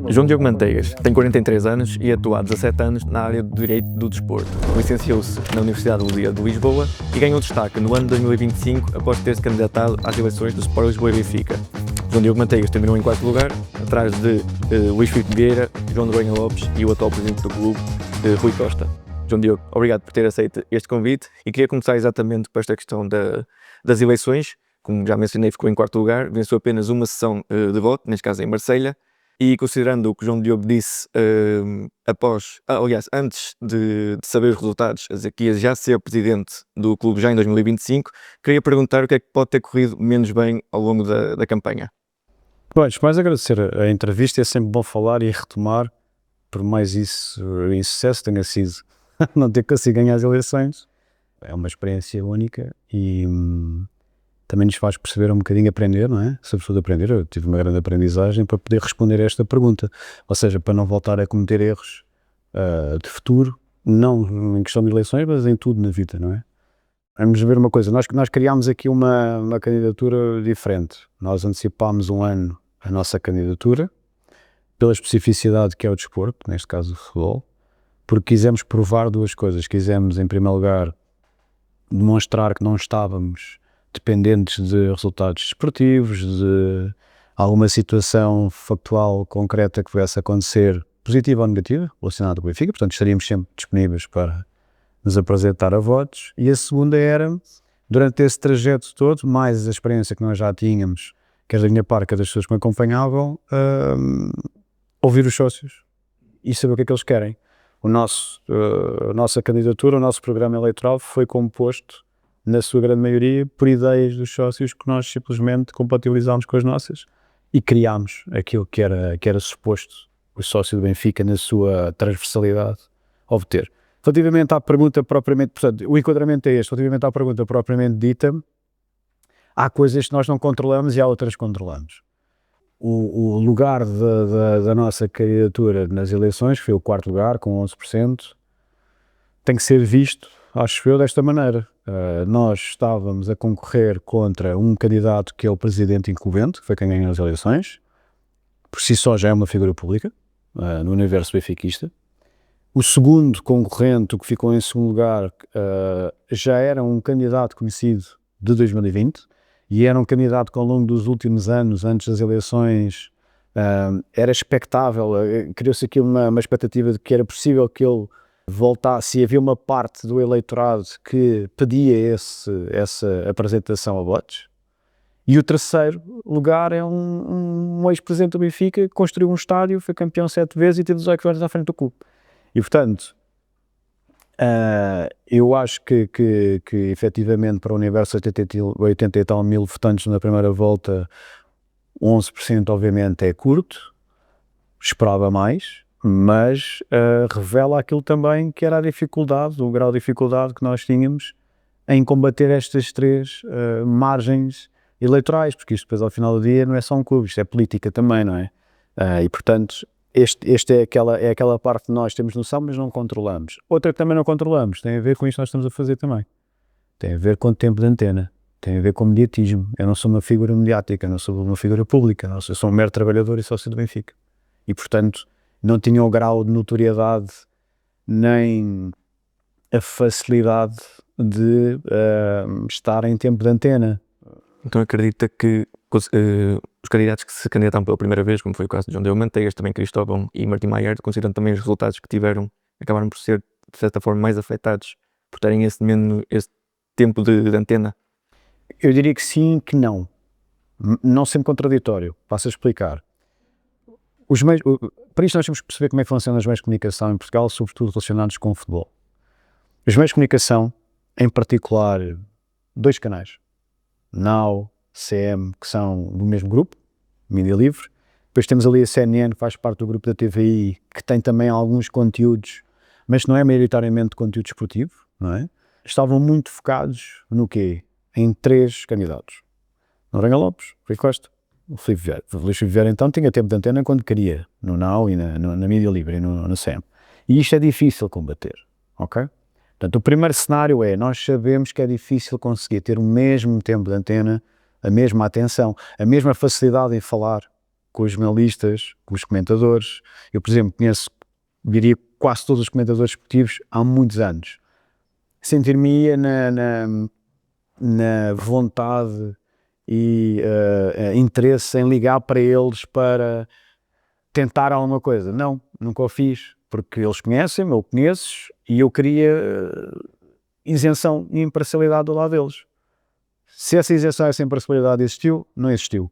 João Diogo Manteigas tem 43 anos e atua há 17 anos na área do Direito do Desporto. Licenciou-se na Universidade de Lisboa e ganhou destaque no ano de 2025 após ter-se candidatado às eleições do Sport Lisboa e Benfica. João Diogo Manteigas terminou em quarto lugar, atrás de Luís Filipe Vieira, João Noronha Lopes e o atual presidente do clube, Rui Costa. João Diogo, obrigado por ter aceito este convite e queria começar exatamente com esta questão das eleições. Como já mencionei, ficou em quarto lugar, venceu apenas uma sessão de voto, neste caso em Marselha, e considerando o que o João Diogo disse antes de saber os resultados, a dizer que ia já ser presidente do clube já em 2025, queria perguntar o que é que pode ter corrido menos bem ao longo da campanha. Bom, mais agradecer a entrevista, é sempre bom falar e retomar, por mais isso insucesso tenha sido não ter conseguido ganhar as eleições. É uma experiência única e também nos faz perceber um bocadinho, aprender, não é? Sobretudo aprender, eu tive uma grande aprendizagem para poder responder a esta pergunta, ou seja, para não voltar a cometer erros de futuro, não em questão de eleições, mas em tudo na vida, não é? Vamos ver uma coisa, nós criámos aqui uma candidatura diferente, nós antecipámos um ano a nossa candidatura, pela especificidade que é o desporto, neste caso o futebol, porque quisemos provar duas coisas, quisemos em primeiro lugar demonstrar que não estávamos dependentes de resultados desportivos, de alguma situação factual concreta que pudesse acontecer, positiva ou negativa, relacionada com o Benfica, portanto estaríamos sempre disponíveis para nos apresentar a votos. E a segunda era, durante esse trajeto todo, mais a experiência que nós já tínhamos, quer da minha parte, quer das pessoas que me acompanhavam, ouvir os sócios e saber o que é que eles querem. A nossa candidatura, o nosso programa eleitoral foi composto na sua grande maioria, por ideias dos sócios que nós simplesmente compatibilizámos com as nossas e criámos aquilo que era suposto o sócio do Benfica, na sua transversalidade, obter. Relativamente à pergunta propriamente, portanto, o enquadramento é este, relativamente à pergunta propriamente dita, há coisas que nós não controlamos e há outras que controlamos. O lugar da nossa candidatura nas eleições, que foi o quarto lugar, com 11%, tem que ser visto, acho eu, desta maneira. Nós estávamos a concorrer contra um candidato que é o presidente incumbente, que foi quem ganhou as eleições, por si só já é uma figura pública, no universo benfiquista. O segundo concorrente, o que ficou em segundo lugar, já era um candidato conhecido de 2020, e era um candidato que ao longo dos últimos anos, antes das eleições, era expectável, criou-se aqui uma expectativa de que era possível que ele voltasse, e havia uma parte do eleitorado que pedia essa apresentação a votos. E o terceiro lugar é um ex-presidente do Benfica que construiu um estádio, foi campeão 7 vezes e teve 18 anos à frente do clube. E portanto, eu acho que efetivamente para o universo 80 e tal mil votantes na primeira volta, 11% obviamente é curto, esperava mais, mas revela aquilo também que era a dificuldade, o grau de dificuldade que nós tínhamos em combater estas três margens eleitorais, porque isto depois ao final do dia não é só um clube, isto é política também, não é? E portanto, este é aquela parte que nós temos noção, mas não controlamos. Outra que também não controlamos, tem a ver com isto que nós estamos a fazer também. Tem a ver com o tempo de antena, tem a ver com o mediatismo. Eu não sou uma figura mediática, não sou uma figura pública, eu sou um mero trabalhador e sócio do Benfica. E portanto, não tinha o grau de notoriedade nem a facilidade de estar em tempo de antena. Então acredita que os candidatos que se candidataram pela primeira vez, como foi o caso de João Diogo Manteigas, também Cristóvão e Martim Maier, considerando também os resultados que tiveram, acabaram por ser, de certa forma, mais afetados por terem esse tempo de antena? Eu diria que sim, que não. Não sendo contraditório, passo a explicar. Para isto nós temos que perceber como é que funcionam os meios de comunicação em Portugal, sobretudo relacionados com o futebol. Os meios de comunicação, em particular, 2 canais, Now, CM, que são do mesmo grupo, Mídia Livre. Depois temos ali a CNN, que faz parte do grupo da TVI, que tem também alguns conteúdos, mas não é maioritariamente conteúdo esportivo, não é? Estavam muito focados no quê? Em 3 candidatos. Noronha Lopes, Rui Costa, o Filipe Vieira. O Filipe Vieira então tinha tempo de antena quando queria, no Now e na Mídia Livre e no CM. E isto é difícil combater, ok? Portanto, o primeiro cenário é, nós sabemos que é difícil conseguir ter o mesmo tempo de antena, a mesma atenção, a mesma facilidade em falar com os jornalistas, com os comentadores. Eu, por exemplo, conheço, diria, quase todos os comentadores esportivos há muitos anos. Sentir-me-ia na vontade e interesse em ligar para eles para tentar alguma coisa. Não, nunca o fiz, porque eles conhecem-me, eu conheço, e eu queria isenção e imparcialidade do lado deles. Se essa isenção e essa imparcialidade existiu, não existiu.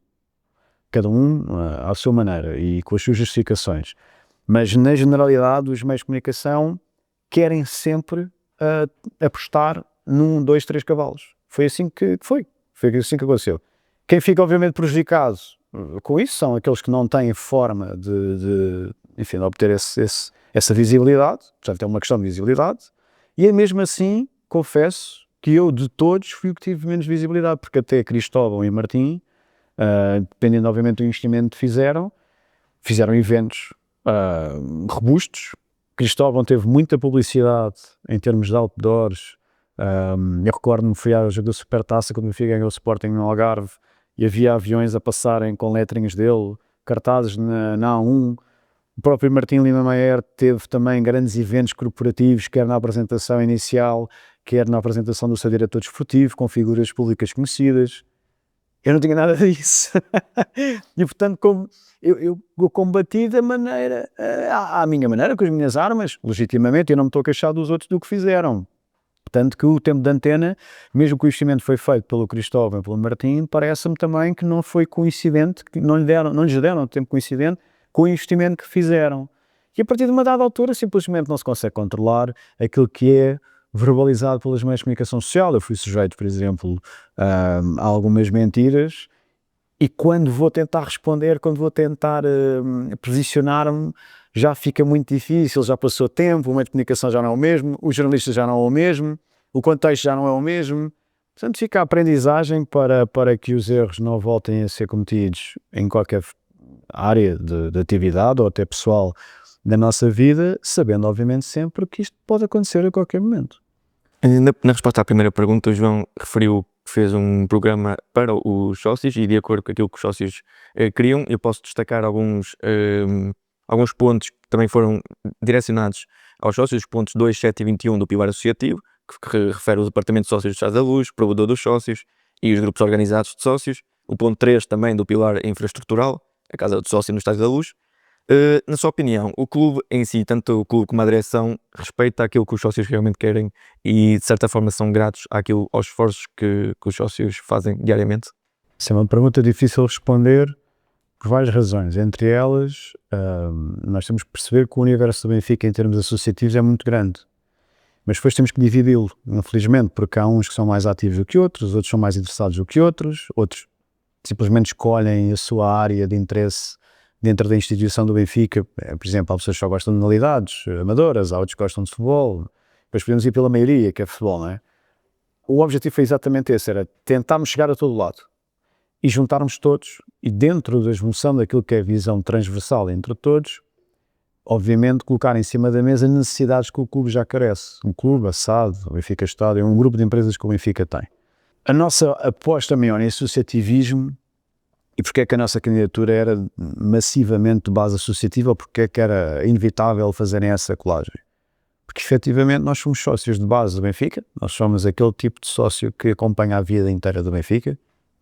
Cada um à sua maneira e com as suas justificações. Mas na generalidade os meios de comunicação querem sempre apostar num, 2, 3 cavalos. Foi assim que foi. Foi assim que aconteceu. Quem fica obviamente prejudicado com isso são aqueles que não têm forma enfim, de obter essa visibilidade. Portanto, é uma questão de visibilidade. E mesmo assim, confesso que eu de todos fui o que tive menos visibilidade, porque até Cristóvão e Martim, dependendo obviamente do investimento que fizeram eventos robustos. Cristóvão teve muita publicidade em termos de outdoors. Eu recordo-me, fui ao jogo da Supertaça quando o Benfica ganhou o Sporting no Algarve e havia aviões a passarem com letrinhas dele, cartazes na A1. O próprio Martim Lima Maier teve também grandes eventos corporativos, quer na apresentação inicial, quer na apresentação do seu diretor desportivo, com figuras públicas conhecidas. Eu não tinha nada disso. E portanto, como eu combati da maneira, à minha maneira, com as minhas armas, legitimamente, eu não me estou a queixar dos outros do que fizeram. Tanto que o tempo de antena, mesmo que o investimento foi feito pelo Cristóvão e pelo Martim, parece-me também que não foi coincidente, que não lhes deram tempo coincidente com o investimento que fizeram. E a partir de uma dada altura simplesmente não se consegue controlar aquilo que é verbalizado pelas meios de comunicação social. Eu fui sujeito, por exemplo, a algumas mentiras, e quando vou tentar responder, quando vou tentar posicionar-me, já fica muito difícil, já passou tempo, o meio de comunicação já não é o mesmo, os jornalistas já não é o mesmo, o contexto já não é o mesmo. Portanto, fica a aprendizagem para que os erros não voltem a ser cometidos em qualquer área de atividade ou até pessoal da nossa vida, sabendo obviamente sempre que isto pode acontecer a qualquer momento. Na resposta à primeira pergunta, o João referiu que fez um programa para os sócios e de acordo com aquilo que os sócios queriam, eu posso destacar alguns pontos que também foram direcionados aos sócios, os pontos 2, 7 e 21 do Pilar Associativo, que refere o Departamento de Sócios do Estado da Luz, o provedor dos sócios e os grupos organizados de sócios. O ponto 3 também do Pilar Infraestrutural, a Casa do Sócio no Estado da Luz. Na sua opinião, o clube em si, tanto o clube como a direção, respeita aquilo que os sócios realmente querem e de certa forma são gratos aos esforços que os sócios fazem diariamente? Essa é uma pergunta difícil de responder por várias razões. Entre elas, nós temos que perceber que o universo do Benfica em termos associativos é muito grande. Mas depois temos que dividi-lo, infelizmente, porque há uns que são mais ativos do que outros são mais interessados do que outros simplesmente escolhem a sua área de interesse dentro da instituição do Benfica. Por exemplo, há pessoas que só gostam de modalidades amadoras, há outros que gostam de futebol. Depois podemos ir pela maioria, que é futebol, não é? O objetivo foi exatamente esse, era tentarmos chegar a todo lado e juntarmos todos, e dentro da junção daquilo que é a visão transversal entre todos, obviamente colocar em cima da mesa necessidades que o clube já carece. Um clube, a SAD, o Benfica Estado, é um grupo de empresas que o Benfica tem. A nossa aposta maior em associativismo, e porque é que a nossa candidatura era massivamente de base associativa, ou porque é que era inevitável fazerem essa colagem? Porque efetivamente nós somos sócios de base do Benfica, nós somos aquele tipo de sócio que acompanha a vida inteira do Benfica,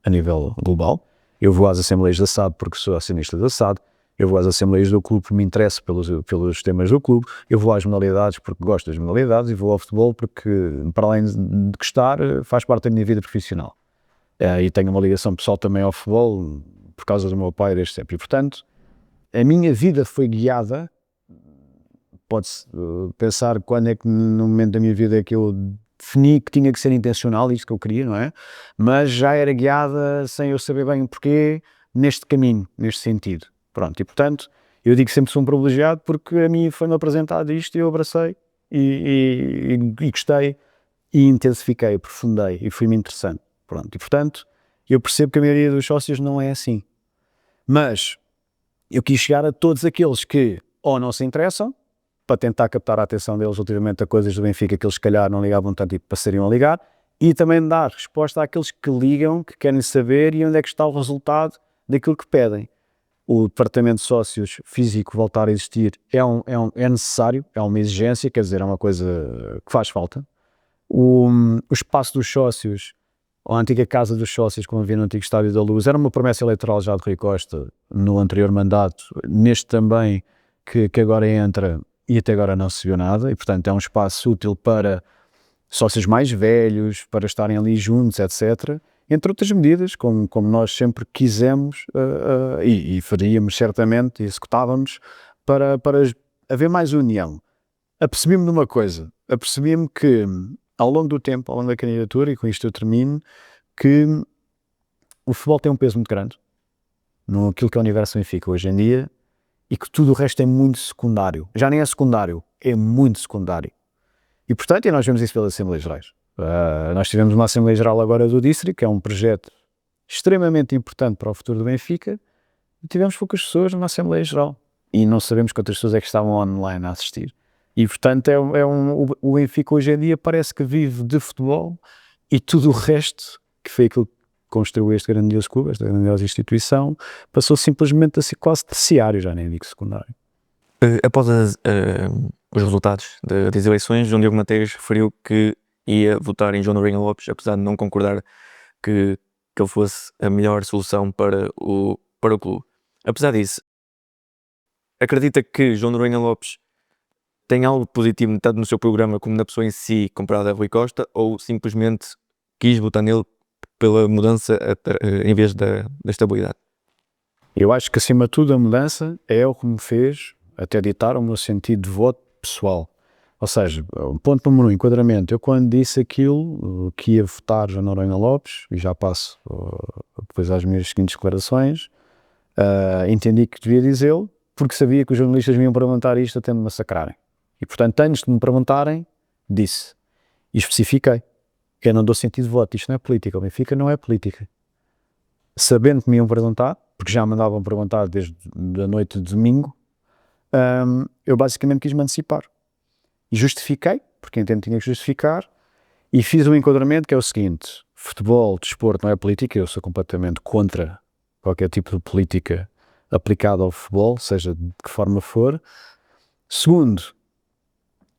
a nível global. Eu vou às assembleias da SAD porque sou acionista da SAD, eu vou às assembleias do clube porque me interesso pelos temas do clube, eu vou às modalidades porque gosto das modalidades e vou ao futebol porque, para além de gostar, faz parte da minha vida profissional. E tenho uma ligação pessoal também ao futebol por causa do meu pai desde sempre. E, portanto, a minha vida foi guiada, pode-se pensar quando é que no momento da minha vida é que eu defini que tinha que ser intencional, isto que eu queria, não é? Mas já era guiada sem eu saber bem o porquê, neste caminho, neste sentido. Pronto, e portanto, eu digo que sempre sou um privilegiado porque a mim foi-me apresentado isto e eu abracei e gostei e intensifiquei, aprofundei e fui-me interessante. Pronto, e portanto, eu percebo que a maioria dos sócios não é assim. Mas eu quis chegar a todos aqueles que ou não se interessam, para tentar captar a atenção deles relativamente a coisas do Benfica que eles se calhar não ligavam tanto e passariam a ligar, e também dar resposta àqueles que ligam, que querem saber e onde é que está o resultado daquilo que pedem. o departamento de sócios físico voltar a existir é necessário, é uma exigência, quer dizer, é uma coisa que faz falta. O espaço dos sócios, a antiga casa dos sócios, como havia no antigo Estádio da Luz, era uma promessa eleitoral já de Rui Costa no anterior mandato, neste também, que agora entra e até agora não se viu nada, e portanto é um espaço útil para sócios mais velhos, para estarem ali juntos, etc. Entre outras medidas, como nós sempre quisemos e faríamos certamente, e executávamos, para haver mais união. Apercebi-me de uma coisa, apercebi-me que ao longo do tempo, ao longo da candidatura, e com isto eu termino, que o futebol tem um peso muito grande no aquilo que é o universo Benfica hoje em dia, e que tudo o resto é muito secundário. Já nem é secundário, é muito secundário. E portanto, nós vemos isso pelas Assembleias Gerais. Nós tivemos uma Assembleia Geral agora do District, que é um projeto extremamente importante para o futuro do Benfica, e tivemos poucas pessoas na Assembleia Geral. E não sabemos quantas pessoas é que estavam online a assistir. E portanto, o Benfica hoje em dia parece que vive de futebol, e tudo o resto, que foi aquilo que construiu este grandioso clube, esta grandiosa instituição, passou simplesmente a ser quase terciário, já nem digo secundário. Após os resultados das eleições, João Diogo Mateus referiu que ia votar em João Noronha Lopes, apesar de não concordar que ele fosse a melhor solução para o clube. Apesar disso, acredita que João Noronha Lopes tem algo positivo tanto no seu programa como na pessoa em si, comparado a Rui Costa, ou simplesmente quis votar nele pela mudança em vez da estabilidade? Eu acho que acima de tudo a mudança é o que me fez até ditar o meu sentido de voto pessoal. Ou seja, ponto número 1, enquadramento. Eu quando disse aquilo, que ia votar João Noronha Lopes, e já passo depois às minhas seguintes declarações, entendi que devia dizê-lo, porque sabia que os jornalistas me iam perguntar isto até me massacrarem. E portanto, antes de me perguntarem, disse. E especifiquei. Que eu não dou sentido de voto. Isto não é política. O Benfica não é política. Sabendo que me iam perguntar, porque já me andavam perguntar desde a noite de domingo, eu basicamente quis me antecipar. E justifiquei, porque entendo que tinha que justificar, e fiz um enquadramento que é o seguinte: futebol, desporto não é política, eu sou completamente contra qualquer tipo de política aplicada ao futebol, seja de que forma for. Segundo,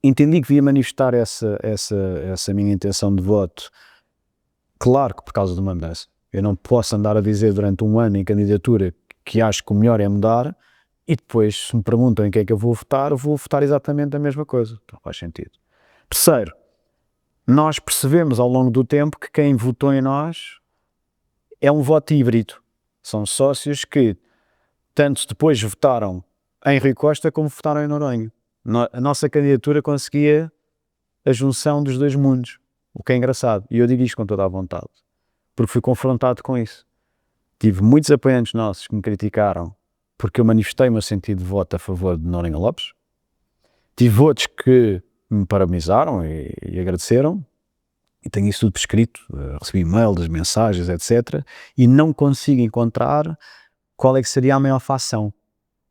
entendi que devia manifestar essa minha intenção de voto, claro que por causa de uma mudança. Eu não posso andar a dizer durante um ano em candidatura que acho que o melhor é mudar, e depois, se me perguntam em que é que eu vou votar exatamente a mesma coisa. Não faz sentido. Terceiro, nós percebemos ao longo do tempo que quem votou em nós é um voto híbrido. São sócios que tanto depois votaram em Rui Costa como votaram em Noronha. A nossa candidatura conseguia a junção dos dois mundos, o que é engraçado. E eu digo isto com toda a vontade, porque fui confrontado com isso. Tive muitos apoiantes nossos que me criticaram porque eu manifestei o meu sentido de voto a favor de Noronha Lopes. Tive outros que me parabenizaram e agradeceram, e tenho isso tudo por escrito, recebi e-mails, mensagens, etc. E não consigo encontrar qual é que seria a maior fação.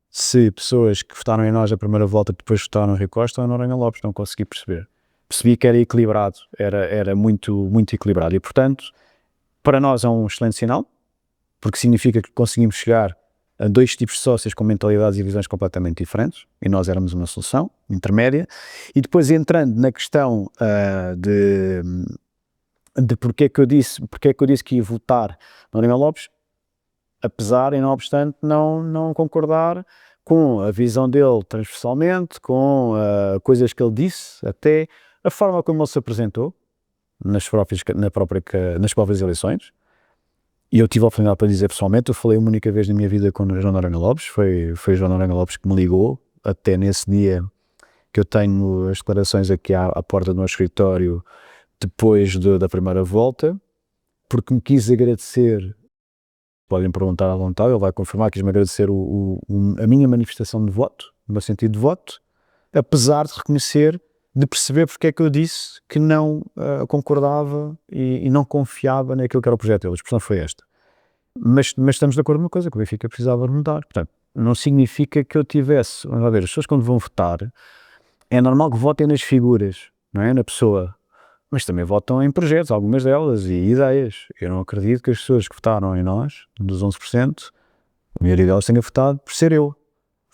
Se pessoas que votaram em nós a primeira volta depois votaram em Rui Costa ou em Noronha Lopes, não consegui perceber. Percebi que era equilibrado, era muito, muito equilibrado. E portanto, para nós é um excelente sinal, porque significa que conseguimos chegar a dois tipos de sócios com mentalidades e visões completamente diferentes, e nós éramos uma solução intermédia. E depois, entrando na questão de porque é que eu disse que ia votar Noronha Lopes, apesar e não obstante não concordar com a visão dele transversalmente, com coisas que ele disse, até a forma como ele se apresentou nas próprias eleições. E eu tive a oportunidade para dizer pessoalmente, eu falei uma única vez na minha vida com o João Noronha Lopes, foi João Noronha Lopes que me ligou, até nesse dia que eu tenho as declarações aqui à porta do meu escritório, depois da primeira volta, porque me quis agradecer. Podem perguntar à vontade, ele vai confirmar, quis-me agradecer a minha manifestação de voto, o meu sentido de voto, apesar de reconhecer, de perceber porque é que eu disse que não concordava e não confiava naquilo que era o projeto dele. A expressão foi esta. Mas estamos de acordo numa coisa, que o Benfica precisava mudar. Portanto, não significa que eu tivesse... Vamos lá ver, as pessoas quando vão votar, é normal que votem nas figuras, não é? Na pessoa. Mas também votam em projetos, algumas delas, e ideias. Eu não acredito que as pessoas que votaram em nós, dos 11%, A maioria delas tenha votado por ser eu.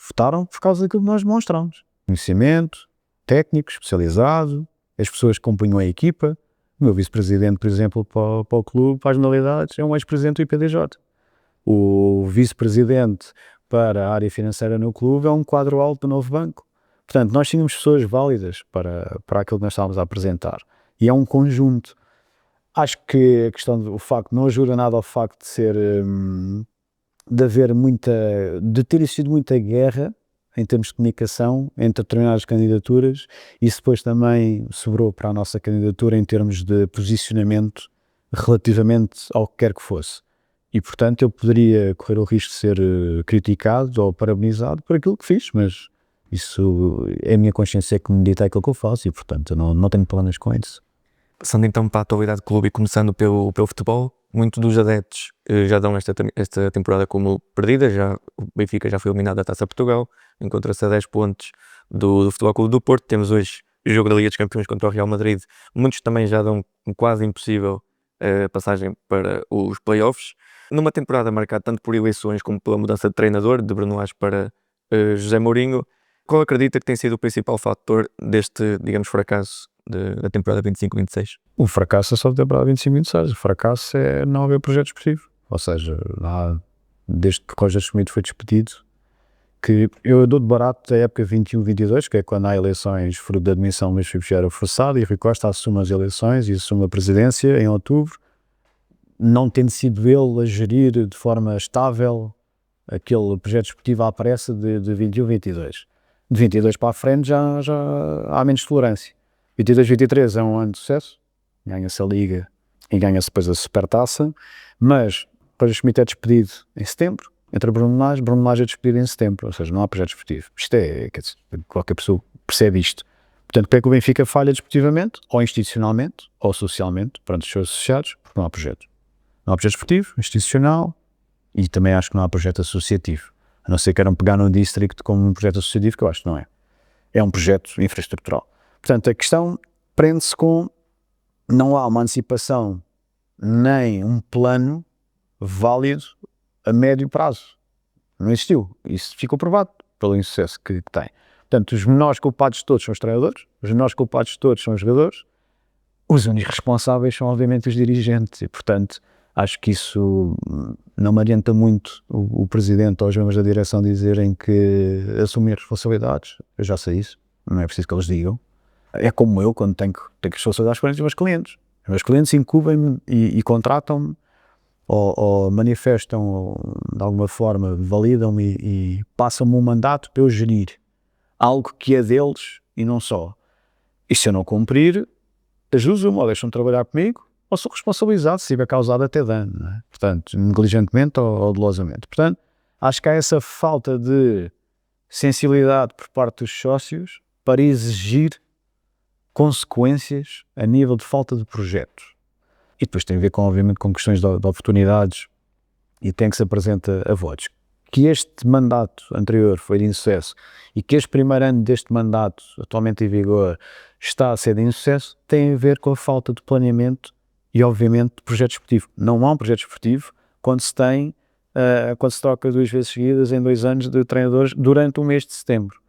Votaram por causa daquilo que nós demonstramos. Conhecimento, técnico, especializado, as pessoas que compunham a equipa. O meu vice-presidente, por exemplo, para o clube, para as modalidades, é um ex-presidente do IPDJ. O vice-presidente para a área financeira no clube é um quadro alto do novo banco. Portanto, nós tínhamos pessoas válidas para aquilo que nós estávamos a apresentar. E é um conjunto. Acho que a questão do facto não ajuda nada ao facto de ser, de ter existido muita guerra em termos de comunicação entre determinadas candidaturas, e isso depois também sobrou para a nossa candidatura em termos de posicionamento relativamente ao que quer que fosse. E, portanto, eu poderia correr o risco de ser criticado ou parabenizado por aquilo que fiz, mas isso é a minha consciência que me dita aquilo que eu faço e, portanto, eu não tenho planos com isso. Passando então para a atualidade do clube e começando pelo futebol, muitos dos adeptos já dão esta temporada como perdida. O Benfica já foi eliminado da Taça Portugal, encontra-se a 10 pontos do Futebol Clube do Porto. Temos hoje o jogo da Liga dos Campeões contra o Real Madrid. Muitos também já dão quase impossível a passagem para os playoffs. Numa temporada marcada tanto por eleições como pela mudança de treinador, de Bruno Lage para José Mourinho, qual acredita que tem sido o principal fator deste, digamos, fracasso da temporada 25-26? O fracasso é só da temporada 25-26. O fracasso é não haver projeto esportivo. Ou seja, desde que Roger Schmidt foi despedido, que eu dou de barato a época 21-22, que é quando há eleições fruto da admissão, mas já era forçado, e Rui Costa assume as eleições e assume a presidência em outubro, não tendo sido ele a gerir de forma estável aquele projeto esportivo à pressa de 21-22. De 22 para a frente já há menos tolerância. 22-23 é um ano de sucesso, ganha-se a Liga e ganha-se depois a Supertaça, mas Roger Schmidt é despedido em setembro, entra Bruno Lage é despedido em setembro, ou seja, não há projeto esportivo. Isto qualquer pessoa percebe isto. Portanto, como é que o Benfica falha desportivamente, ou institucionalmente, ou socialmente, perante os seus associados? Porque não há projeto. Não há projeto esportivo, institucional, e também acho que não há projeto associativo. A não ser que queiram pegar num distrito como um projeto associativo, que eu acho que não é. É um projeto infraestrutural. Portanto, a questão prende-se com não há uma antecipação nem um plano válido a médio prazo. Não existiu. Isso ficou provado pelo insucesso que tem. Portanto, os menores culpados de todos são os treinadores, os menores culpados de todos são os jogadores, os únicos responsáveis são obviamente os dirigentes e, portanto, acho que isso não me adianta muito o presidente ou os membros da direção dizerem que assumir responsabilidades. Eu já sei isso, não é preciso que eles digam. É como eu, quando tenho que responsabilidades com os meus clientes. Os meus clientes incumbem-me e contratam-me ou manifestam, ou, de alguma forma, validam-me e passam-me um mandato para eu gerir algo que é deles e não só. E se eu não cumprir, ajudo-me ou deixam-me trabalhar comigo, ou sou responsabilizado se tiver causado até dano, não é? Portanto, negligentemente ou dolosamente. Portanto, acho que há essa falta de sensibilidade por parte dos sócios para exigir consequências a nível de falta de projetos. E depois tem a ver com, obviamente, com questões de oportunidades e tem que se apresenta a votos. Que este mandato anterior foi de insucesso e que este primeiro ano deste mandato, atualmente em vigor, está a ser de insucesso, tem a ver com a falta de planeamento e, obviamente, de projeto esportivo. Não há um projeto esportivo quando se troca 2 vezes seguidas em 2 anos de treinadores durante o mês de setembro.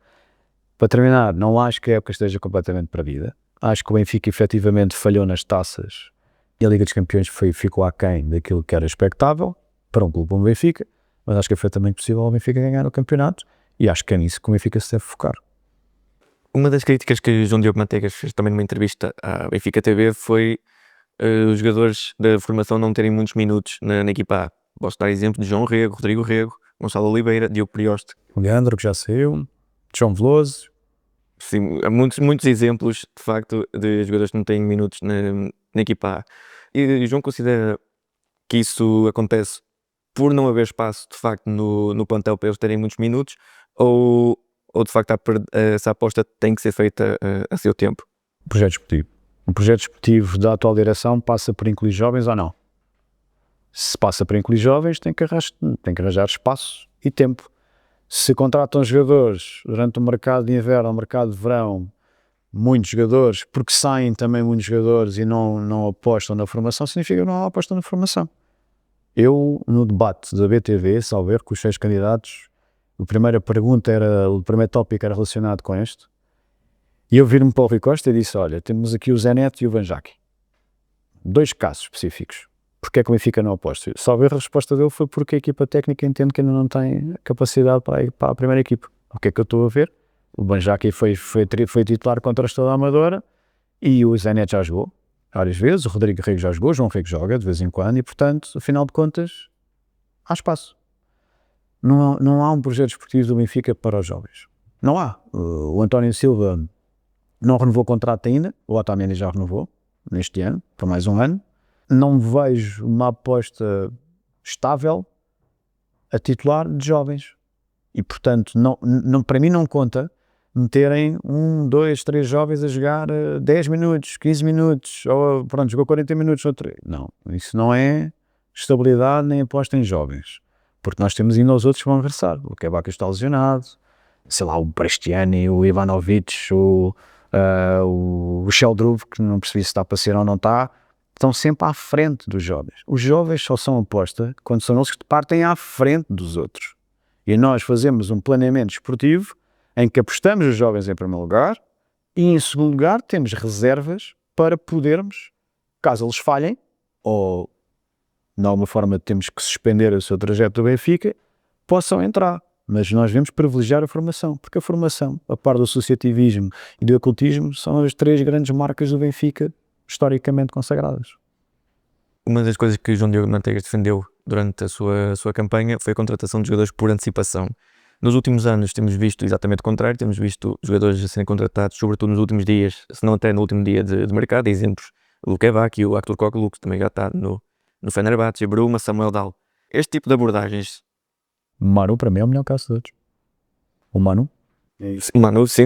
Para terminar, não acho que a época esteja completamente perdida. Acho que o Benfica efetivamente falhou nas taças e a Liga dos Campeões ficou aquém daquilo que era expectável para um clube como o Benfica, mas acho que é perfeitamente possível o Benfica ganhar o campeonato e acho que é nisso que o Benfica se deve focar. Uma das críticas que João Diogo Manteigas fez também numa entrevista à Benfica TV foi os jogadores da formação não terem muitos minutos na equipa A. Posso dar exemplo de João Rego, Rodrigo Rego, Gonçalo Oliveira, Diogo Prioste. Leandro, que já saiu, João Veloso. Sim, há muitos exemplos, de facto, de jogadores que não têm minutos na equipa A. E João considera que isso acontece por não haver espaço, de facto, no plantel para eles terem muitos minutos, ou de facto essa aposta tem que ser feita a seu tempo? Projeto esportivo. O projeto esportivo da atual direção passa por incluir jovens ou não? Se passa por incluir jovens, tem que arranjar espaço e tempo. Se contratam jogadores durante o mercado de inverno ou o mercado de verão, muitos jogadores, porque saem também muitos jogadores e não apostam na formação, significa que não há aposta na formação. Eu, no debate da BTV, salvo erro, com os 6 candidatos, a primeira pergunta o primeiro tópico era relacionado com este, e eu viro-me para o Rui Costa e disse, olha, temos aqui o Zé Neto e o Vanjaki. 2 casos específicos. Porquê é que o Benfica não aposta? Salvo erro, a resposta dele foi porque a equipa técnica entende que ainda não tem capacidade para ir para a primeira equipa. O que é que eu estou a ver? O Vanjaki foi titular contra a Estrela da Amadora e o Zé Neto já jogou várias vezes, o Rodrigo Rego já jogou, o João Rego joga de vez em quando e, portanto, afinal de contas, há espaço. Não há um projeto esportivo do Benfica para os jovens. Não há. O António Silva não renovou o contrato ainda, o Otamendi já renovou neste ano, por mais um ano. Não vejo uma aposta estável a titular de jovens. E, portanto, para mim não conta meterem 1, 2, 3 jovens a jogar 10 minutos, 15 minutos, ou pronto, jogou 40 minutos. Não, isso não é estabilidade nem aposta em jovens. Porque nós temos ainda os outros que vão regressar. O Quebaca está lesionado, sei lá, o Prestiani, o Ivanovic, o Sheldrup, que não percebi se está para ser ou não está, estão sempre à frente dos jovens. Os jovens só são aposta quando são eles que partem à frente dos outros. E nós fazemos um planeamento esportivo em que apostamos os jovens em primeiro lugar e, em segundo lugar, temos reservas para podermos, caso eles falhem, ou de alguma forma temos que suspender o seu trajeto do Benfica, possam entrar. Mas nós devemos privilegiar a formação, porque a formação, a par do associativismo e do ocultismo, são as 3 grandes marcas do Benfica historicamente consagradas. Uma das coisas que João Diogo Manteigas defendeu durante a sua campanha foi a contratação de jogadores por antecipação. Nos últimos anos temos visto exatamente o contrário, temos visto jogadores a serem contratados, sobretudo nos últimos dias, se não até no último dia de mercado, exemplos, o Quevac e o Artur Coquelin, que também já está no Fenerbahçe, Bruma, Samuel Dal. Este tipo de abordagens... Manu, para mim, é o melhor caso de todos. O Manu? Manu, sim.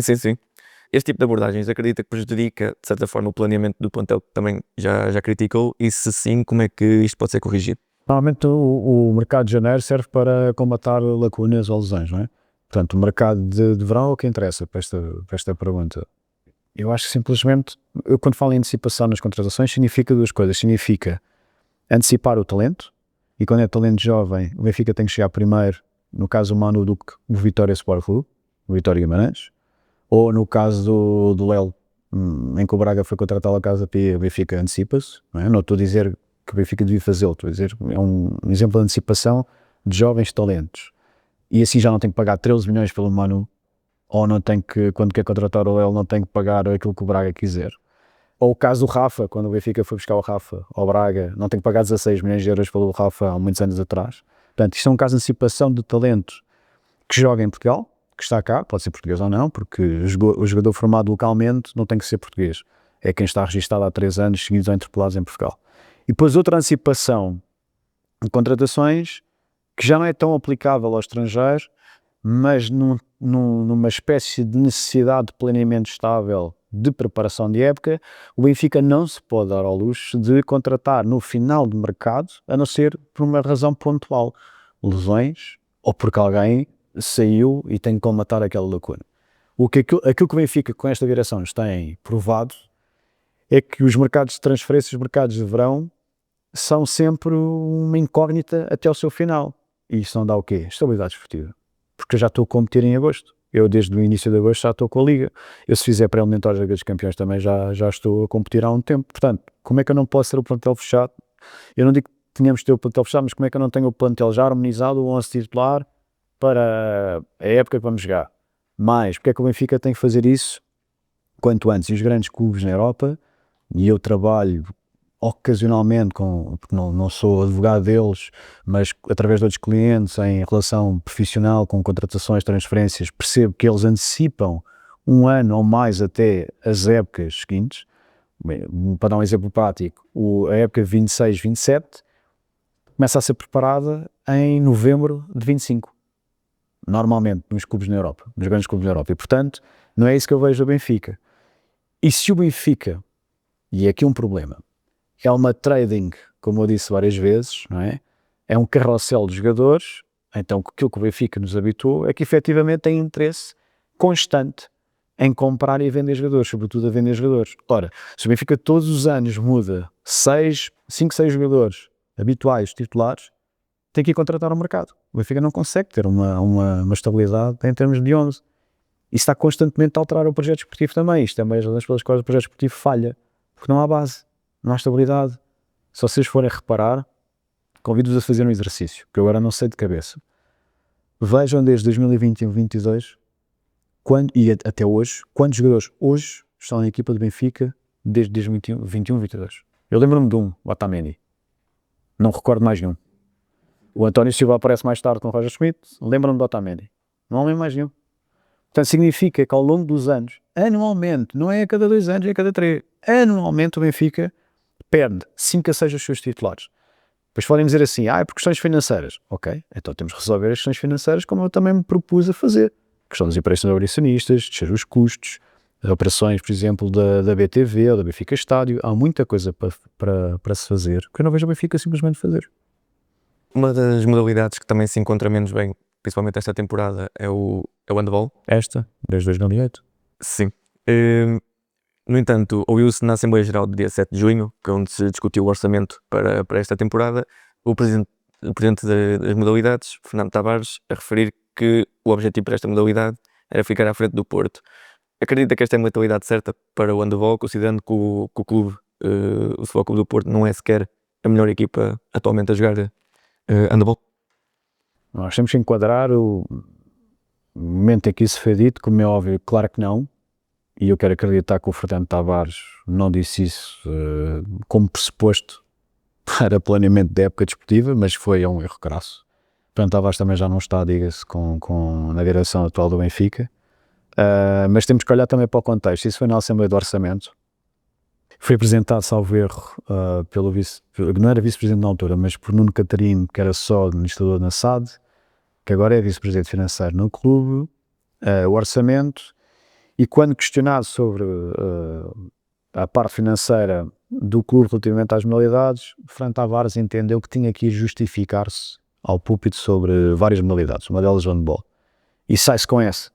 Este tipo de abordagens acredita que prejudica, de certa forma, o planeamento do plantel que também já criticou, e se sim, como é que isto pode ser corrigido? Normalmente o mercado de janeiro serve para combatar lacunas ou lesões, não é? Portanto, o mercado de verão é o que interessa para esta pergunta. Eu acho que simplesmente, quando falo em antecipação nas contratações, significa 2 coisas. Significa antecipar o talento, e quando é talento jovem, o Benfica tem que chegar primeiro, no caso do Manu, do que o Vitória Sport Clube, o Vitória Guimarães, ou no caso do Lelo, em que o Braga foi contratado à Casa Pia, o Benfica antecipa-se, não é? Não estou a dizer que o Benfica devia fazê-lo, estou a dizer, é um exemplo de antecipação de jovens talentos. E assim já não tem que pagar 13 milhões pelo Manu, ou não tem que, quando quer contratar o Lelo, não tem que pagar aquilo que o Braga quiser. Ou o caso do Rafa, quando o Benfica foi buscar o Rafa ao Braga, não tem que pagar 16 milhões de euros pelo Rafa há muitos anos atrás. Portanto, isto é um caso de antecipação de talento que joga em Portugal, que está cá, pode ser português ou não, porque o jogador formado localmente não tem que ser português. É quem está registado há 3 anos seguidos ou interpelados em Portugal. E depois outra antecipação de contratações que já não é tão aplicável ao estrangeiro, mas numa espécie de necessidade de planeamento estável de preparação de época, o Benfica não se pode dar ao luxo de contratar no final de mercado, a não ser por uma razão pontual, lesões, ou porque alguém saiu e tem que colmatar aquela lacuna. Aquilo que o Benfica com esta direção tem provado é que os mercados de transferência, os mercados de verão, são sempre uma incógnita até o seu final. E isso não dá o quê? Estabilidade esportiva. Porque eu já estou a competir em agosto. Eu, desde o início de agosto, já estou com a Liga. Eu, se fizer pré-eliminatórios da Liga dos Campeões, também já estou a competir há um tempo. Portanto, como é que eu não posso ter o plantel fechado? Eu não digo que tenhamos de ter o plantel fechado, mas como é que eu não tenho o plantel já harmonizado, o 11 titular, para a época que vamos jogar? Mas, porque é que o Benfica tem que fazer isso quanto antes? E os grandes clubes na Europa, e eu trabalho ocasionalmente, porque não sou advogado deles, mas através de outros clientes, em relação profissional, com contratações, transferências, percebo que eles antecipam 1 ano ou mais até as épocas seguintes. Para dar um exemplo prático, a época 26-27 começa a ser preparada em novembro de 25, normalmente nos clubes na Europa, nos grandes clubes na Europa, e portanto não é isso que eu vejo do Benfica. E se o Benfica, e é aqui um problema, é uma trading, como eu disse várias vezes, não é? É um carrossel de jogadores, então aquilo que o Benfica nos habituou é que efetivamente tem interesse constante em comprar e vender jogadores, sobretudo a vender jogadores. Ora, se o Benfica todos os anos muda 5, 6 jogadores habituais, titulares, tem que ir contratar ao mercado. O Benfica não consegue ter uma estabilidade em termos de 11. E está constantemente a alterar o projeto esportivo também. Isto é uma das razões pelas quais o projeto esportivo falha. Porque não há base, não há estabilidade. Se vocês forem reparar, convido-vos a fazer um exercício, que eu agora não sei de cabeça. Vejam desde 2021-22 e até hoje, quantos jogadores hoje estão na equipa do Benfica desde 2021-22. Eu lembro-me de um, o Otamendi. Não recordo mais nenhum. O António Silva aparece mais tarde com o Roger Schmidt. Lembro-me do Otamendi. Não há mais nenhum. Portanto, significa que ao longo dos anos, anualmente, não é a cada 2 anos, é a cada 3, anualmente o Benfica perde 5 a 6 dos seus titulares. Depois podem dizer assim, é por questões financeiras. Ok, então temos que resolver as questões financeiras como eu também me propus a fazer. A questão dos empréstimos acionistas, descer os custos, as operações, por exemplo, da BTV ou da Benfica Estádio. Há muita coisa para se fazer, que eu não vejo o Benfica simplesmente fazer. Uma das modalidades que também se encontra menos bem, principalmente esta temporada, é o handball. Esta, desde 2008. Sim. No entanto, ouviu-se na Assembleia Geral do dia 7 de junho, que é onde se discutiu o orçamento para esta temporada, o presidente das modalidades, Fernando Tavares, a referir que o objetivo para esta modalidade era ficar à frente do Porto. Acredita que esta é a modalidade certa para o handball, considerando que o clube, o Futebol Clube do Porto, não é sequer a melhor equipa atualmente a jogar handball? Nós temos que enquadrar o momento em que isso foi dito, como é óbvio, claro que não, e eu quero acreditar que o Fernando Tavares não disse isso como pressuposto para planeamento da época desportiva, mas foi um erro crasso. O Fernando Tavares também já não está, diga-se, na direção atual do Benfica, mas temos que olhar também para o contexto. Isso foi na Assembleia do Orçamento, foi apresentado, salvo erro, pelo não era vice-presidente na altura, mas por Nuno Catarino, que era só administrador na SAD, que agora é vice-presidente financeiro no clube, o orçamento, e quando questionado sobre a parte financeira do clube relativamente às modalidades, Fernando Tavares entendeu que tinha que ir justificar-se ao púlpito sobre várias modalidades, uma delas o handball, e sai-se com essa.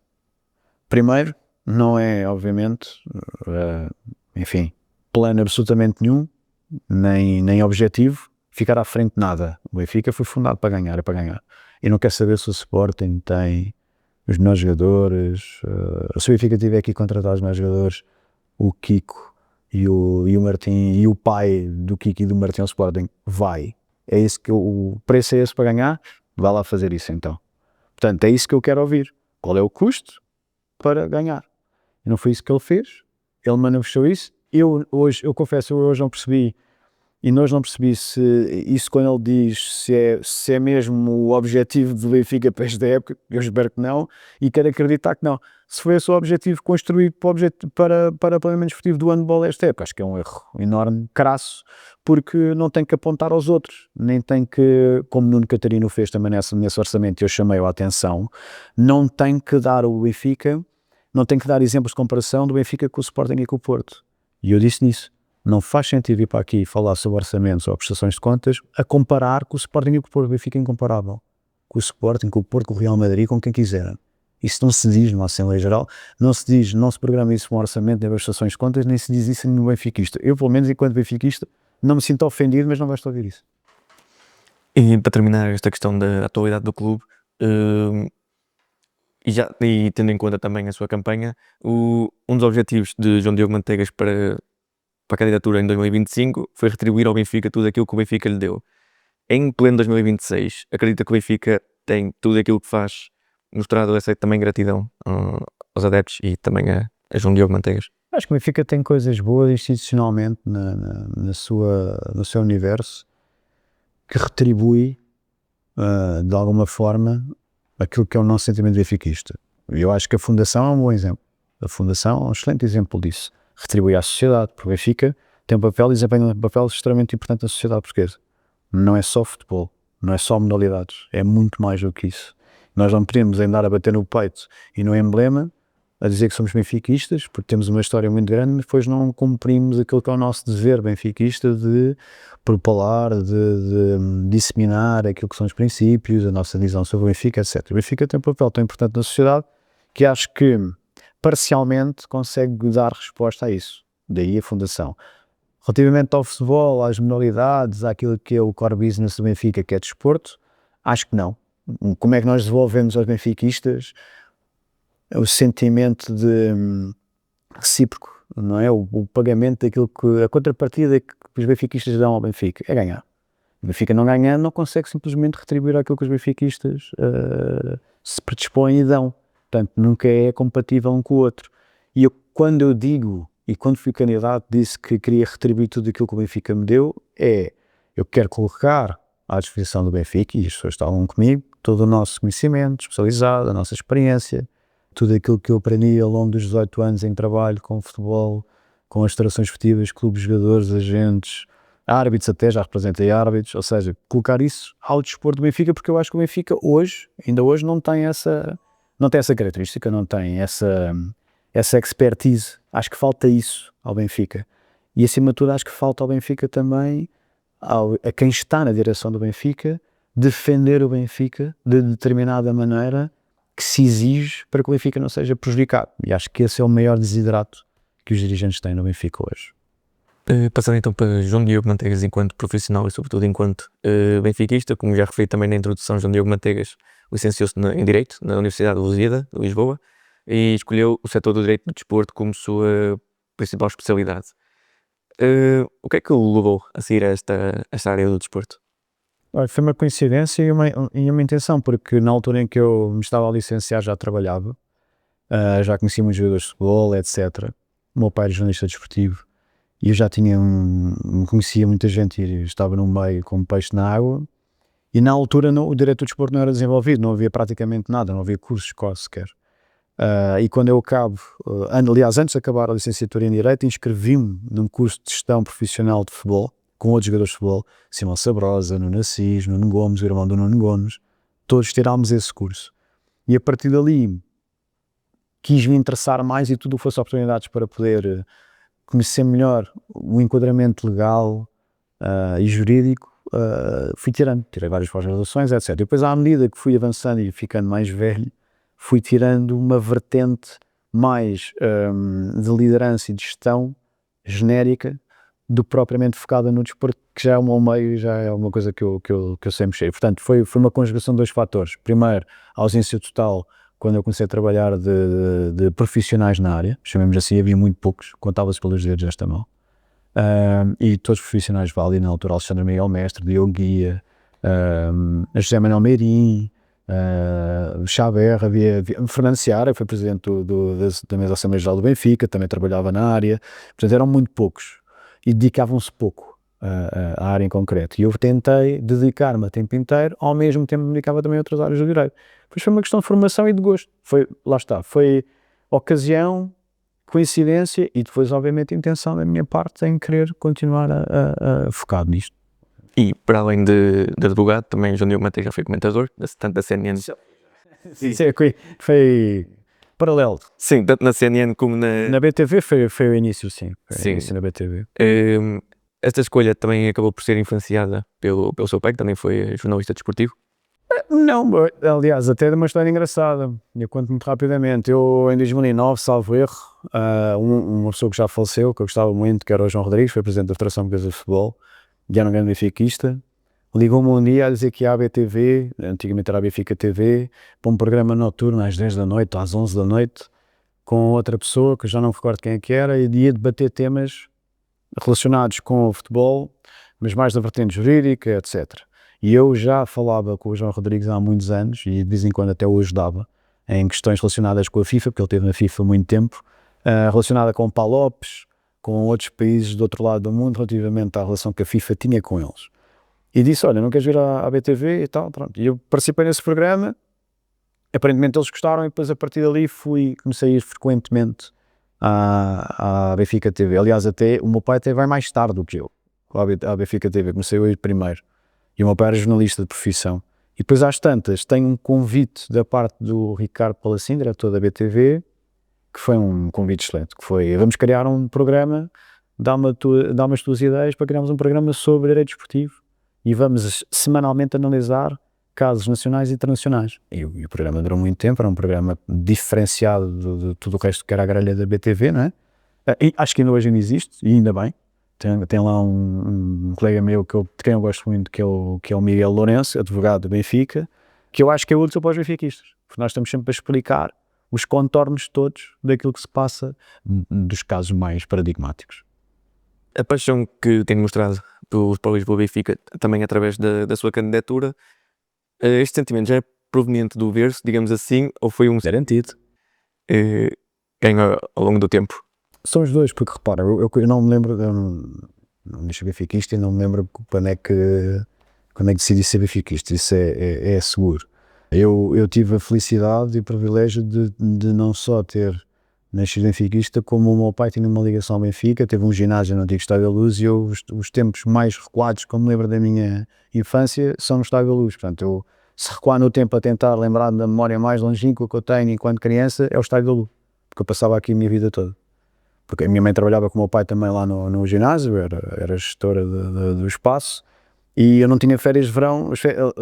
Primeiro, não é, obviamente, enfim, plano absolutamente nenhum, nem objetivo, ficar à frente de nada. O Benfica foi fundado para ganhar, é para ganhar. E não quer saber se o Sporting tem os melhores jogadores, se o Benfica tiver aqui contratar os melhores jogadores, o Kiko e o Martim, e o pai do Kiko e do Martim ao Sporting, vai. É isso que o preço é esse para ganhar? Vai lá fazer isso então. Portanto, é isso que eu quero ouvir. Qual é o custo para ganhar? E não foi isso que ele fez. Ele manifestou isso. Eu confesso, eu hoje não percebi, e nós não percebi se isso, quando ele diz se é mesmo o objetivo do Benfica para esta época. Eu espero que não, e quero acreditar que não. Se foi esse o objetivo construído para o planeamento esportivo do handball esta época, acho que é um erro enorme, crasso, porque não tem que apontar aos outros, nem tem que, como Nuno Catarino fez também nesse orçamento, e eu chamei-o a atenção, não tem que dar o Benfica, não tem que dar exemplos de comparação do Benfica com o Sporting e com o Porto. E eu disse nisso. Não faz sentido vir para aqui falar sobre orçamentos ou prestações de contas a comparar com o Sporting e com o Porto. O Benfica é incomparável. Com o Sporting, com o Porto, com o Real Madrid, com quem quiser. Isso não se diz numa Assembleia Geral, não se programa isso num orçamento, nem prestações de contas, nem se diz isso no benfiquista. Eu, pelo menos, enquanto benfiquista, não me sinto ofendido, mas não gosto de ouvir isso. E para terminar esta questão da atualidade do clube, e tendo em conta também a sua campanha, um dos objetivos de João Diogo Manteigas para a candidatura em 2025 foi retribuir ao Benfica tudo aquilo que o Benfica lhe deu. Em pleno 2026, acredita que o Benfica tem tudo aquilo que faz, mostrado essa também gratidão aos adeptos e também a João Diogo Manteigas? Acho que o Benfica tem coisas boas institucionalmente no seu universo, que retribui de alguma forma aquilo que é o nosso sentimento benfiquista. E eu acho que a Fundação é um bom exemplo. A Fundação é um excelente exemplo disso. Retribui à sociedade, porque o Benfica tem um papel e desempenha um papel extremamente importante na sociedade portuguesa. Não é só futebol, não é só modalidades, é muito mais do que isso. Nós não podemos andar a bater no peito e no emblema a dizer que somos benfiquistas, porque temos uma história muito grande, mas depois não cumprimos aquilo que é o nosso dever benfiquista de propalar, de disseminar aquilo que são os princípios, a nossa visão sobre o Benfica, etc. O Benfica tem um papel tão importante na sociedade que acho que parcialmente consegue dar resposta a isso. Daí a Fundação. Relativamente ao futebol, às modalidades, àquilo que é o core business do Benfica, que é desporto, Acho que não. Como é que nós devolvemos aos benfiquistas o sentimento de recíproco, não é? O pagamento daquilo que, a contrapartida que os benfiquistas dão ao Benfica é ganhar. O Benfica não ganhando não consegue simplesmente retribuir aquilo que os benfiquistas se predispõem e dão. Portanto, nunca é compatível um com o outro. E quando eu digo, e quando fui candidato, disse que queria retribuir tudo aquilo que o Benfica me deu, eu quero colocar à disposição do Benfica, e as pessoas estavam comigo, todo o nosso conhecimento especializado, a nossa experiência, tudo aquilo que eu aprendi ao longo dos 18 anos em trabalho com o futebol, com as federações esportivas, clubes, jogadores, agentes, árbitros até, já representei árbitros, ou seja, colocar isso ao dispor do Benfica, porque eu acho que o Benfica ainda hoje não tem essa característica, não tem essa expertise. Acho que falta isso ao Benfica. E acima de tudo acho que falta ao Benfica também, a quem está na direção do Benfica, defender o Benfica de determinada maneira que se exige para que o Benfica não seja prejudicado. E acho que esse é o maior desiderato que os dirigentes têm no Benfica hoje. Passando então para João Diogo Manteigas enquanto profissional e sobretudo enquanto benfiquista, como já referi também na introdução, João Diogo Manteigas licenciou-se em Direito na Universidade de Lusíada, de Lisboa, e escolheu o setor do Direito do Desporto como sua principal especialidade. O que é que o levou a seguir a esta área do desporto? Olha, foi uma coincidência e uma intenção, porque na altura em que eu me estava a licenciar já trabalhava, já conhecia muitos jogadores de futebol, etc. O meu pai era jornalista desportivo e eu já conhecia muita gente e estava no meio como peixe na água, e na altura o direito do desporto não era desenvolvido, não havia praticamente nada, não havia cursos quase sequer. E quando eu aliás, antes de acabar a licenciatura em Direito, inscrevi-me num curso de gestão profissional de futebol, com outros jogadores de futebol, Simão Sabrosa, Nuno Assis, Nuno Gomes, o irmão do Nuno Gomes, todos tirámos esse curso. E a partir dali quis me interessar mais, e tudo fosse oportunidades para poder conhecer melhor o enquadramento legal e jurídico, tirei várias pós-graduações, etc. E depois, à medida que fui avançando e ficando mais velho, fui tirando uma vertente mais de liderança e de gestão genérica do que propriamente focada no desporto, que já é o meu meio, já é uma coisa que eu sei mexer. Portanto, foi uma conjugação de dois fatores. Primeiro, a ausência total, quando eu comecei a trabalhar de profissionais na área, chamemos assim, havia muito poucos, contava-se pelos dedos desta mão. E todos os profissionais válidos, na altura, Alexandre Miguel Mestre, Diogo Guia, José Manuel Meirim, Chaber, Fernando Seara, foi presidente da mesa da Assembleia Geral do Benfica, também trabalhava na área. Portanto, eram muito poucos e dedicavam-se pouco à área em concreto. E eu tentei dedicar-me a tempo inteiro, ao mesmo tempo me dedicava também a outras áreas do direito. Pois foi uma questão de formação e de gosto. Lá está, foi ocasião, coincidência e depois, obviamente, a intenção da minha parte em querer continuar focado nisto. E para além de advogado, também João Diogo Manteigas já foi comentador, tanto da CNN. Sim, foi paralelo. Sim, tanto na CNN como na BTV foi o início, sim. Sim. Início na BTV. Esta escolha também acabou por ser influenciada pelo seu pai, que também foi jornalista desportivo? Não, aliás, até de uma história engraçada. Eu conto muito rapidamente. Eu, em 2009, salvo erro, uma pessoa que já faleceu, que eu gostava muito, que era o João Rodrigues, foi presidente da Federação Portuguesa de Futebol, e era um grande benfiquista, ligou-me um dia a dizer que ia à BTV, antigamente era a Benfica TV, para um programa noturno às 10 da noite, às 11 da noite, com outra pessoa, que eu já não me recordo quem é que era, e ia debater temas relacionados com o futebol, mas mais da vertente jurídica, etc. E eu já falava com o João Rodrigues há muitos anos, e de vez em quando até o ajudava, em questões relacionadas com a FIFA, porque ele esteve na FIFA há muito tempo, relacionada com o Paulo Lopes, com outros países do outro lado do mundo, relativamente à relação que a FIFA tinha com eles. E disse, olha, não queres vir à BTV e tal, pronto. E eu participei nesse programa, aparentemente eles gostaram, e depois a partir dali comecei a ir frequentemente à Benfica TV. Aliás, até o meu pai até vai mais tarde do que eu, à Benfica TV, comecei a ir primeiro. E o meu pai era jornalista de profissão. E depois, às tantas, tenho um convite da parte do Ricardo Palacim, diretor da BTV, que foi um convite excelente, que foi, vamos criar um programa, dá-me as tuas ideias para criarmos um programa sobre direito desportivo e vamos semanalmente analisar casos nacionais e internacionais. E o programa durou muito tempo, era um programa diferenciado de tudo o resto que era a grelha da BTV, não é? E acho que ainda hoje existe, e ainda bem. tem lá um colega meu de quem eu gosto muito, que é o Miguel Lourenço, advogado do Benfica, que eu acho que é útil para os benfiquistas, porque nós estamos sempre a explicar os contornos todos daquilo que se passa dos casos mais paradigmáticos. A paixão que tem mostrado para o Lisboa Benfica, também através da sua candidatura, este sentimento já é proveniente do berço, digamos assim, ou foi um Garantido. ganho ao longo do tempo? São os dois, porque repara, eu não me lembro, eu não deixo benfiquista e não me lembro quando é que decidi ser benfiquista, isso é seguro. Eu tive a felicidade e o privilégio de não só ter nascido benfiquista, como o meu pai tinha uma ligação ao Benfica, teve um ginásio no antigo Estádio da Luz, e eu, os tempos mais recuados que eu me lembro da minha infância são no Estádio da Luz. Portanto, eu, se recuar no tempo a tentar lembrar da memória mais longínqua que eu tenho enquanto criança, é o Estádio da Luz, porque eu passava aqui a minha vida toda. Porque a minha mãe trabalhava com o meu pai também lá no ginásio, era gestora do espaço, e eu não tinha férias de verão,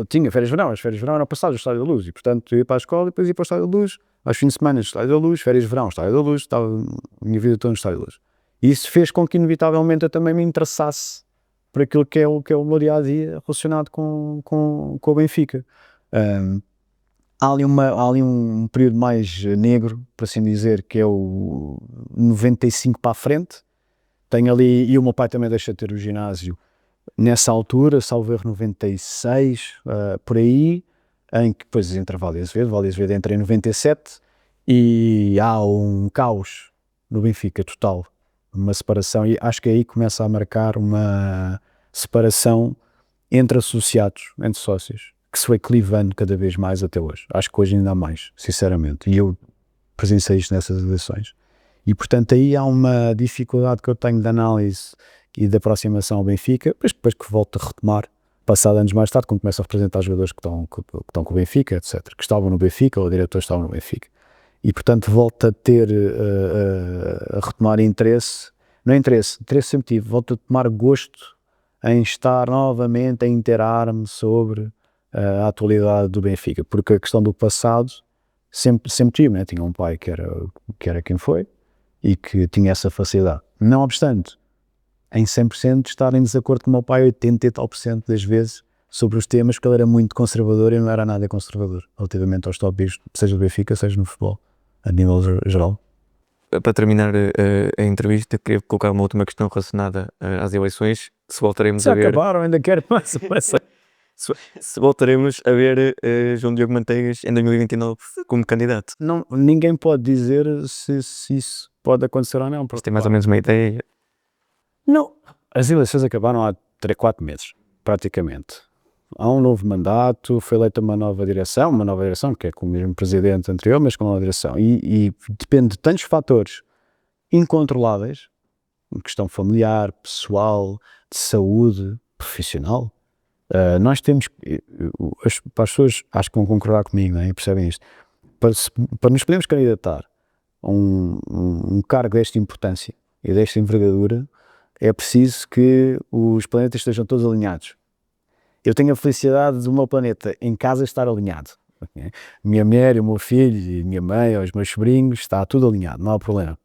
tinha férias de verão, as férias de verão eram passadas no Estádio da Luz, e portanto eu ia para a escola e depois ia para o Estádio da Luz, aos fins de semana no Estádio da Luz, férias de verão, Estádio da Luz, estava a minha vida toda no Estádio da Luz. E isso fez com que inevitavelmente eu também me interessasse por aquilo que é o meu dia-a-dia relacionado com o Benfica. Há ali um período mais negro, por assim dizer, que é o 95 para a frente. Tenho ali, e o meu pai também deixa de ter o ginásio nessa altura, salvo erro 96, por aí, em que depois entra Vale Azevedo entra em 97, e há um caos no Benfica total, uma separação, e acho que aí começa a marcar uma separação entre associados, entre sócios, que se foi clivando cada vez mais até hoje. Acho que hoje ainda há mais, sinceramente, e eu presenciei isto nessas eleições. E portanto aí há uma dificuldade que eu tenho de análise e de aproximação ao Benfica, mas depois que volto a retomar, passado anos mais tarde, quando começo a representar jogadores que estão com o Benfica, etc., que estavam no Benfica, ou diretores que estavam no Benfica. E portanto volto a ter, a retomar interesse, não é interesse sempre tive, volto a tomar gosto em estar novamente a inteirar-me sobre a atualidade do Benfica, porque a questão do passado sempre tive, né? Tinha um pai que era quem foi e que tinha essa facilidade. Não obstante, em 100% de estar em desacordo com o meu pai 80 e tal por cento das vezes sobre os temas, porque ele era muito conservador e não era nada conservador relativamente aos tópicos, seja do Benfica, seja no futebol, a nível geral. Para terminar a entrevista, queria colocar uma última questão relacionada às eleições. Se voltaremos Se a ver... acabaram, ainda quero mais. Se voltaremos a ver João Diogo Manteigas em 2029 como candidato. Não, ninguém pode dizer se isso pode acontecer ou não. Você tem mais ou menos uma ideia? Não, as eleições acabaram há 4 meses, praticamente. Há um novo mandato, foi eleita uma nova direção, que é com o mesmo presidente anterior, mas com uma nova direção. E depende de tantos fatores incontroláveis, questão familiar, pessoal, de saúde, profissional. Nós temos, para as pessoas acho que vão concordar comigo, não é? E percebem isto, para nos podermos candidatar a um cargo desta importância e desta envergadura, é preciso que os planetas estejam todos alinhados. Eu tenho a felicidade do meu planeta em casa estar alinhado. Okay? Minha mulher, o meu filho, a minha mãe, os meus sobrinhos, está tudo alinhado, não há problema.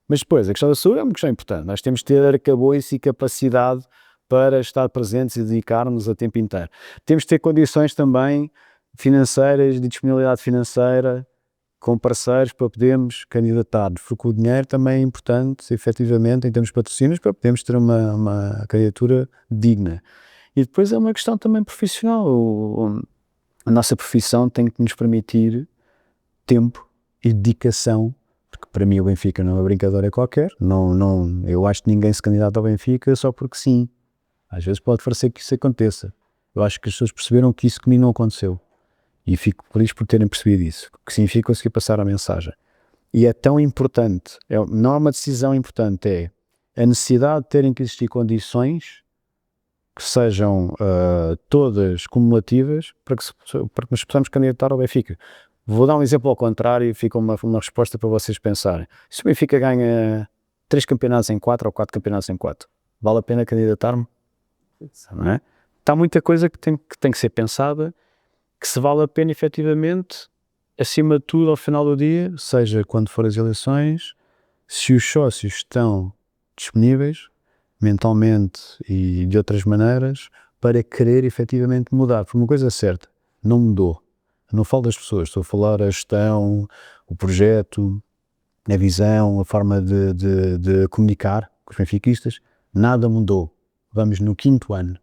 Mas depois, a questão da saúde é uma questão importante. Nós temos de ter arcabouço e capacidade para estar presentes e dedicar-nos a tempo inteiro. Temos de ter condições também financeiras, de disponibilidade financeira, com parceiros para podermos candidatar, porque o dinheiro também é importante, efetivamente, em termos de patrocínios, para podermos ter uma candidatura digna. E depois é uma questão também profissional. A nossa profissão tem que nos permitir tempo e dedicação, porque para mim o Benfica não é uma brincadeira qualquer. Eu acho que ninguém se candidata ao Benfica só porque sim. Às vezes pode parecer que isso aconteça. Eu acho que as pessoas perceberam que isso comigo não aconteceu. E fico feliz por terem percebido isso, o que significa conseguir passar a mensagem. E é tão importante, não é uma decisão importante, é a necessidade de terem que existir condições que sejam todas cumulativas para que nos possamos candidatar ao Benfica. Vou dar um exemplo ao contrário e fica uma resposta para vocês pensarem. Se o Benfica ganha 3 campeonatos em 4 ou 4 campeonatos em 4, vale a pena candidatar-me? Não é? Está muita coisa que tem que ser pensada, que se vale a pena efetivamente, acima de tudo, ao final do dia, seja quando for as eleições, se os sócios estão disponíveis, mentalmente e de outras maneiras, para querer efetivamente mudar. Porque uma coisa é certa, não mudou. Não falo das pessoas, estou a falar a gestão, o projeto, a visão, a forma de comunicar com os benfiquistas, nada mudou. Vamos no 5º ano.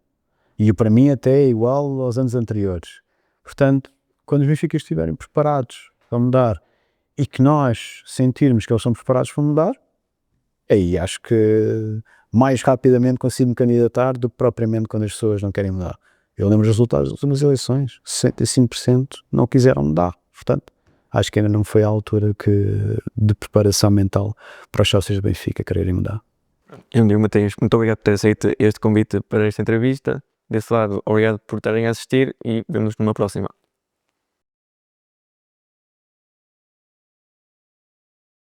E para mim até é igual aos anos anteriores. Portanto, quando os benfiquistas estiverem preparados para mudar e que nós sentirmos que eles são preparados para mudar, aí acho que mais rapidamente consigo me candidatar do que propriamente quando as pessoas não querem mudar. Eu lembro os resultados das últimas eleições, 65% não quiseram mudar. Portanto, acho que ainda não foi a altura de preparação mental para os sócios do Benfica quererem mudar. Eu digo, Matias, muito obrigado por ter aceito este convite para esta entrevista. Desse lado, obrigado por estarem a assistir e vemos-nos numa próxima.